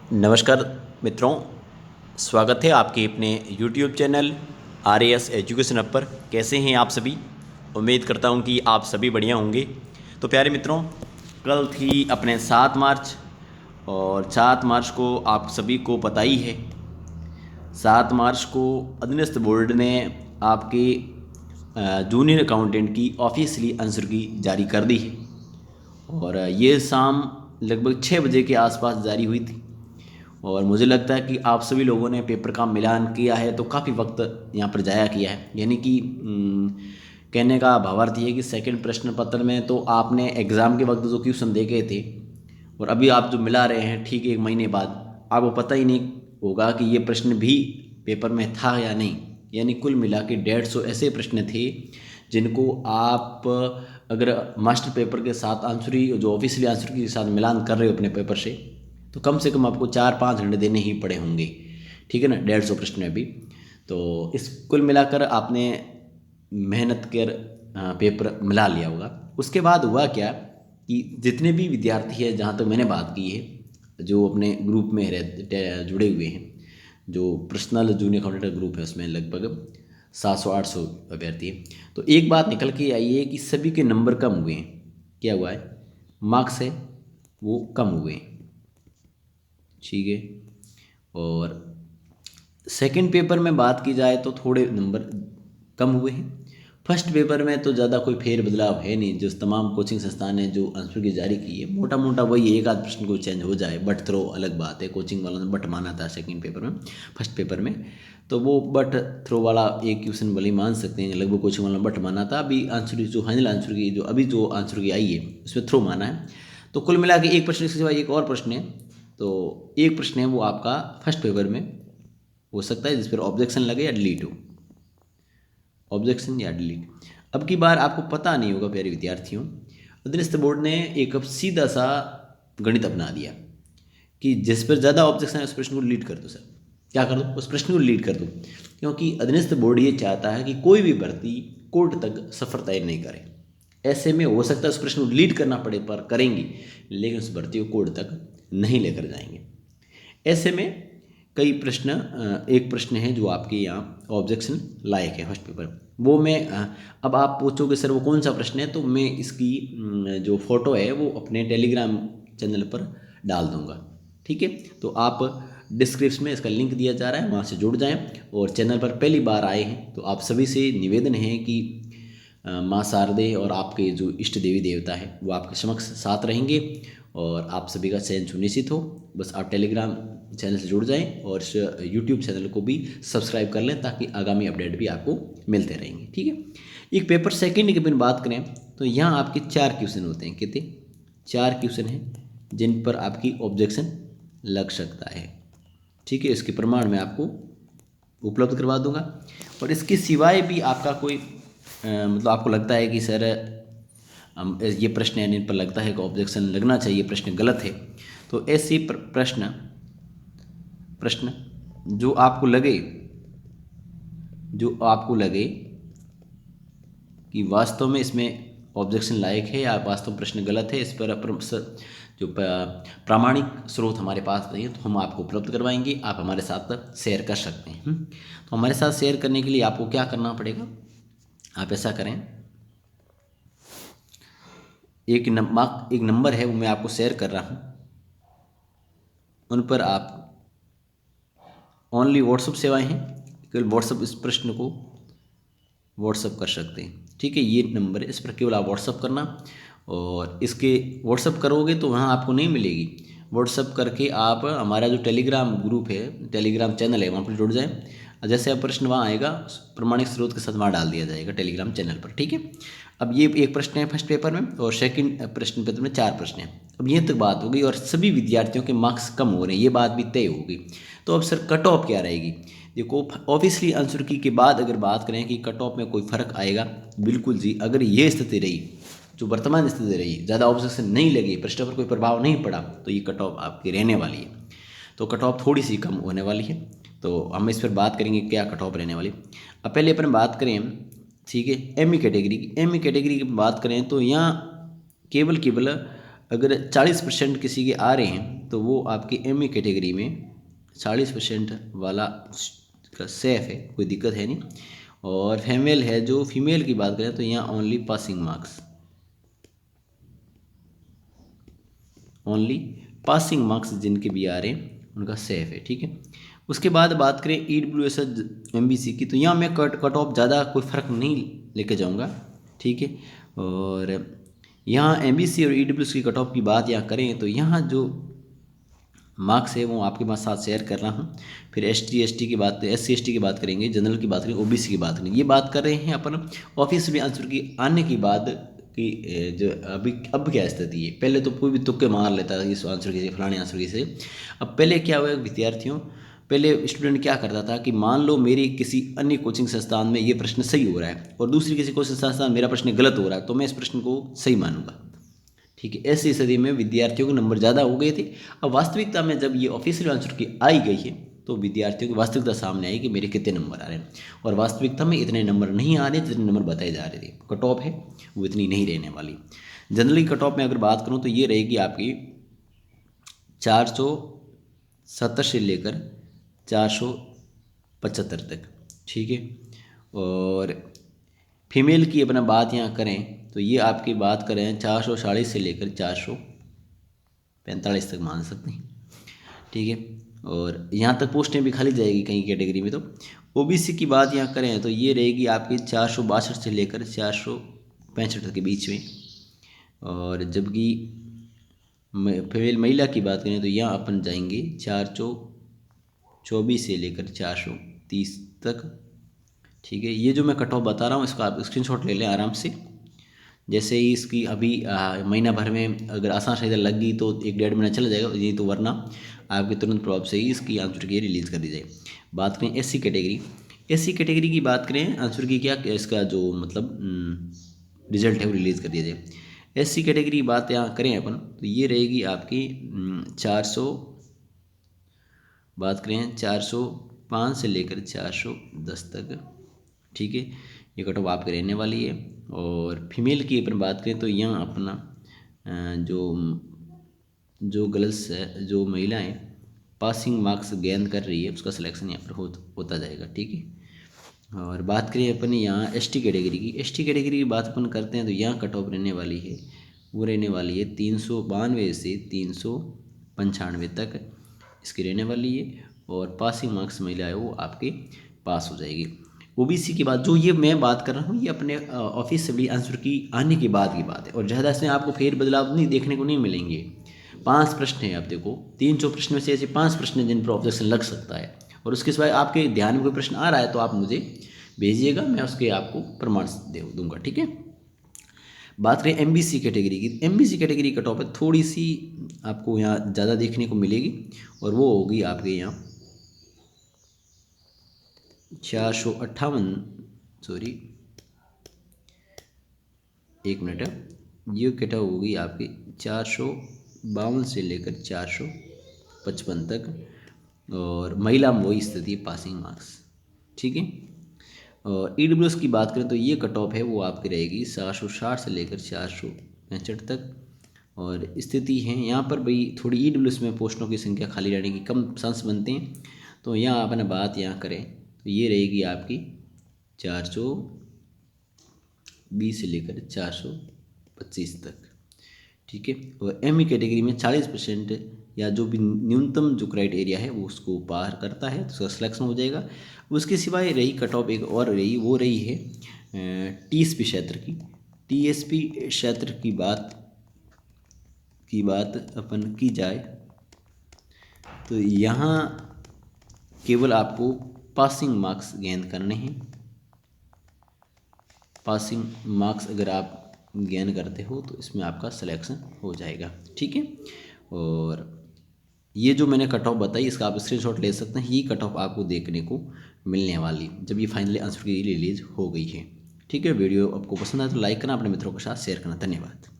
नमस्कार मित्रों, स्वागत है आपके अपने YouTube channel RAS education hub पर। कैसे हैं आप सभी? उम्मीद करता हूं कि आप सभी बढ़िया होंगे। तो प्यारे मित्रों, कल थी अपने 7 मार्च और 7 मार्च को आप सभी को पता ही है, 7 मार्च को अधीनस्थ बोर्ड ने आपके जूनियर अकाउंटेंट की ऑफिशियली आंसर की जारी कर दी है और ये शाम लगभग 6 बजे के आसपास जारी हुई थी। और मुझे लगता है कि आप सभी लोगों ने पेपर का मिलान किया है तो काफ़ी वक्त यहाँ पर जाया किया है। यानी कि कहने का भावार्थ ये है कि सेकंड प्रश्न पत्र में तो आपने एग्ज़ाम के वक्त जो क्वेश्चन देखे थे और अभी आप जो मिला रहे हैं ठीक 1 महीने बाद, आपको पता ही नहीं होगा कि ये प्रश्न भी पेपर में था या नहीं। यानी कुल मिला के 150 ऐसे प्रश्न थे जिनको आप अगर मास्टर पेपर के साथ आंसर जो ऑफिशियली आंसर के साथ मिलान कर रहे हो अपने पेपर से कम आपको 4-5 घंटे देने ही पड़े होंगे। ठीक है ना, 150 प्रश्न है अभी। तो इस कुल मिलाकर आपने मेहनत कर पेपर मिला लिया होगा। उसके बाद हुआ क्या कि जितने भी विद्यार्थी हैं, जहाँ तक मैंने बात की है, जो अपने ग्रुप में जुड़े हुए हैं, जो पर्सनल जूनियर अकाउंटेंट ग्रुप है उसमें लगभग 700-800 अभ्यर्थी हैं। तो एक बात निकल के आई है कि सभी के नंबर कम हुए हैं। क्या हुआ है? मार्क्स है वो कम हुए हैं। ठीक है। और सेकंड पेपर में बात की जाए तो थोड़े नंबर कम हुए हैं। फर्स्ट पेपर में तो ज़्यादा कोई फेर बदलाव है नहीं। जो तमाम कोचिंग संस्थान ने जो आंसर की जारी की है, मोटा मोटा वही एक आध प्रश्न को चेंज हो जाए, बट थ्रो अलग बात है। कोचिंग वालों ने बट माना था सेकंड पेपर में, फर्स्ट पेपर में तो वो बट थ्रो वाला एक क्वेश्चन भले मान सकते हैं, लगभग कोचिंग वालों ने बट माना था। अभी आंसर जो फाइनल आंसर की जो आंसर की आई है उसमें थ्रो माना है। तो कुल मिला के एक प्रश्न के सिवा एक और प्रश्न है। तो एक प्रश्न है वो आपका फर्स्ट पेपर में हो सकता है जिस पर ऑब्जेक्शन लगे या डिलीट हो, ऑब्जेक्शन या डिलीट। अब की बार आपको पता नहीं होगा प्यारे विद्यार्थियों, अधीनस्थ बोर्ड ने एक अब सीधा सा गणित अपना दिया कि जिस पर ज़्यादा ऑब्जेक्शन है उस प्रश्न को डिलीट कर दो। सर क्या कर दो? उस प्रश्न को डिलीट कर दो, क्योंकि अधीनस्थ बोर्ड ये चाहता है कि कोई भी भर्ती कोर्ट तक सफर तय नहीं करे। ऐसे में हो सकता है उस प्रश्न को डिलीट करना पड़े, पर करेंगे, लेकिन उस भर्ती को कोर्ट तक नहीं लेकर जाएंगे। ऐसे में कई प्रश्न, एक प्रश्न है जो आपके यहाँ ऑब्जेक्शन लायक है फर्स्ट पेपर, वो मैं अब आप पूछोगे सर वो कौन सा प्रश्न है, तो मैं इसकी जो फोटो है वो अपने टेलीग्राम चैनल पर डाल दूँगा। ठीक है, तो आप डिस्क्रिप्शन में इसका लिंक दिया जा रहा है, वहाँ से जुड़ जाएं। और चैनल पर पहली बार आए हैं तो आप सभी से निवेदन है कि माँ शारदे और आपके जो इष्ट देवी देवता है वो आपके समक्ष साथ रहेंगे और आप सभी का चयन सुनिश्चित हो। बस आप टेलीग्राम चैनल से जुड़ जाएं और इस यूट्यूब चैनल को भी सब्सक्राइब कर लें ताकि आगामी अपडेट भी आपको मिलते रहेंगे। ठीक है। एक पेपर सेकंड की बात करें तो यहाँ आपके 4 क्वेश्चन होते हैं। कितने? 4 क्वेश्चन हैं जिन पर आपकी ऑब्जेक्शन लग सकता है। ठीक है, इसके प्रमाण मैं आपको उपलब्ध करवा दूंगा। और इसके सिवाय भी आपका कोई मतलब आपको लगता है कि सर ये प्रश्न है, इन पर लगता है कि ऑब्जेक्शन लगना चाहिए, प्रश्न गलत है, तो ऐसी प्रश्न जो आपको लगे कि वास्तव में इसमें ऑब्जेक्शन लायक है या वास्तव में प्रश्न गलत है, इस पर जो प्रामाणिक स्रोत हमारे पास नहीं है तो हम आपको उपलब्ध करवाएंगे। आप हमारे साथ शेयर कर सकते हैं। तो हमारे साथ शेयर करने के लिए आपको क्या करना पड़ेगा? आप ऐसा करें, एक नंबर है वो मैं आपको शेयर कर रहा हूँ, उन पर आप ओनली व्हाट्सअप सेवाएं हैं, केवल व्हाट्सअप इस प्रश्न को व्हाट्सअप कर सकते हैं। ठीक है, ये नंबर है, इस पर केवल आप व्हाट्सअप करना। और इसके व्हाट्सअप करोगे तो वहाँ आपको नहीं मिलेगी। व्हाट्सअप करके आप हमारा जो टेलीग्राम ग्रुप है, टेलीग्राम चैनल है, वहाँ पर जुड़ जाएं। जैसे आप प्रश्न वहाँ आएगा प्रमाणिक स्रोत के साथ वहाँ डाल दिया जाएगा टेलीग्राम चैनल पर। ठीक है। अब ये एक प्रश्न है फर्स्ट पेपर में और सेकंड प्रश्न पेपर में 4 प्रश्न हैं। अब ये तक बात हो गई और सभी विद्यार्थियों के मार्क्स कम हो रहे हैं, ये बात भी तय हो गई। तो अब सर कट ऑफ क्या रहेगी? देखो, ऑब्वियसली आंसर की के बाद अगर बात करें कि कट ऑफ में कोई फ़र्क आएगा, बिल्कुल जी। अगर ये स्थिति रही, जो वर्तमान स्थिति रही, ज़्यादा ऑब्जेक्शन नहीं लगी, प्रश्न पर कोई प्रभाव नहीं पड़ा, तो ये कट ऑफ आपकी रहने वाली है। तो कट ऑफ थोड़ी सी कम होने वाली है, तो हम इस पर बात करेंगे क्या कट ऑफ रहने वाली। अब पहले अपन बात करें, ठीक है, एमई कैटेगरी की। एमई कैटेगरी की बात करें तो यहाँ केवल अगर 40% किसी के आ रहे हैं तो वो आपकी ME कैटेगरी में 40% वाला का सेफ है, कोई दिक्कत है नहीं। और फीमेल है, जो फीमेल की बात करें तो यहाँ ओनली पासिंग मार्क्स जिनके भी आ रहे हैं उनका सेफ है, ठीक है। उसके बाद बात करें EWS MBC की, तो यहाँ मैं कट ऑफ ज़्यादा कोई फ़र्क नहीं लेके जाऊँगा, ठीक है। और यहाँ MBC और EWS की कट ऑफ की बात यहाँ करें तो यहाँ जो मार्क्स है वो आपके पास साथ शेयर कर रहा हूँ। फिर SC ST की बात करेंगे, जनरल की बात करेंगे, OBC की बात करेंगे। ये बात कर रहे हैं अपन ऑफिशियली आंसर की आने की बाद कि जो अब क्या स्थिति है। पहले तो कोई भी तुक्के मार लेता था इस आंसर की से, फलाने आंसर की से। अब पहले क्या हुआ विद्यार्थियों, पहले स्टूडेंट क्या करता था कि मान लो मेरी किसी अन्य कोचिंग संस्थान में ये प्रश्न सही हो रहा है और दूसरी किसी कोचिंग संस्थान मेरा प्रश्न गलत हो रहा है, तो मैं इस प्रश्न को सही मानूंगा, ठीक है। ऐसी स्थिति में विद्यार्थियों के नंबर ज़्यादा हो गए थे। अब वास्तविकता में जब ये ऑफिशियल आंसर की आई गई है तो विद्यार्थियों की वास्तविकता सामने आई कि मेरे कितने नंबर आ रहे हैं, और वास्तविकता में इतने नंबर नहीं आ रहे जितने नंबर बताए जा रहे थे। कट ऑफ है वो इतनी नहीं रहने वाली। जनरली कट ऑफ में अगर बात करूँ तो ये रहेगी आपकी 470 से लेकर 475 तक, ठीक है। और फीमेल की अपना बात यहाँ करें तो ये आपकी बात करें 440 से लेकर 445 तक मान सकते हैं, ठीक है। और यहाँ तक पोस्टें भी खाली जाएगी कहीं कैटेगरी में। तो OBC की बात यहाँ करें तो ये रहेगी आपकी 462 से लेकर 465 तक के बीच में। और जबकि फीमेल महिला की बात करें तो यहाँ अपन जाएंगे 424 से लेकर 430 तक, ठीक है। ये जो मैं कट ऑफ बता रहा हूँ इसका आप स्क्रीनशॉट ले लें आराम से। जैसे ही इसकी अभी महीना भर में अगर आसान शायद लग गई तो 1-1.5 महीना चला जाएगा, ये तो वरना आपके तुरंत प्रभाव से ही इसकी आंसर की रिलीज़ कर दी जाए। बात करें SC कैटेगरी की बात करें, आंसर की क्या इसका जो मतलब रिजल्ट है वो रिलीज़ कर दिया जाए। SC कैटेगरी की बात यहाँ करें अपन तो ये रहेगी आपकी 405 से लेकर 410 तक, ठीक है। ये कट ऑफ आपके रहने वाली है। और फीमेल की अपन बात करें तो यहाँ अपना जो गर्ल्स है, जो महिलाएं पासिंग मार्क्स गेन कर रही है उसका सिलेक्शन यहाँ पर होता जाएगा, ठीक है। और बात करें अपन यहाँ ST कैटेगरी की बात अपन करते हैं तो यहाँ कट ऑफ रहने वाली है, वो रहने वाली है 392 से 395 तक इसकी रहने वाली है। और पासिंग मार्क्स महिला है वो आपके पास हो जाएगी। OBC की बात जो ये मैं बात कर रहा हूँ ये अपने ऑफिशियली आंसर की आने के बाद की बात है, और ज़्यादा इसमें आपको फेर बदलाव नहीं देखने को नहीं मिलेंगे। 5 प्रश्न हैं, आप देखो 300 प्रश्न में से ऐसे 5 प्रश्न हैं जिन पर ऑब्जेक्शन लग सकता है। और उसके सिवाय आपके ध्यान में कोई प्रश्न आ रहा है तो आप मुझे भेजिएगा, मैं उसके आपको प्रमाण दे दूंगा, ठीक है। बात करें MBC कैटेगरी की, MBC कैटेगरी कट ऑफ है थोड़ी सी आपको यहाँ ज़्यादा देखने को मिलेगी, और वो होगी आपके यहाँ 458, सॉरी 1 मिनट, ये कट ऑफ होगी आपकी 452 से लेकर 455 तक। और महिला में वही स्थिति है, पासिंग मार्क्स, ठीक है। और EWS की बात करें तो ये कट ऑफ है वो आपकी रहेगी 760 से लेकर 465 तक। और स्थिति है यहाँ पर भाई थोड़ी EWS में पोस्टों की संख्या खाली रहने की कम चांस बनते हैं। तो यहाँ अपने बात यहाँ करें तो ये रहेगी आपकी 420 से लेकर 425 तक, ठीक है। और ME कैटेगरी में 40% या जो भी न्यूनतम जो क्राइटेरिया है वो उसको पार करता है तो उसका सिलेक्शन हो जाएगा। उसके सिवाय रही कट ऑफ एक और रही, वो रही है TSP क्षेत्र की। TSP क्षेत्र की बात अपन की जाए तो यहाँ केवल आपको पासिंग मार्क्स गेन करने हैं। पासिंग मार्क्स अगर आप गेन करते हो तो इसमें आपका सिलेक्शन हो जाएगा, ठीक है। और ये जो मैंने कट ऑफ बताई इसका आप स्क्रीनशॉट ले सकते हैं। ये कट ऑफ आपको देखने को मिलने वाली जब ये फाइनली आंसर की रिलीज हो गई है, ठीक है। वीडियो आपको पसंद आए तो लाइक करना, अपने मित्रों के साथ शेयर करना। धन्यवाद।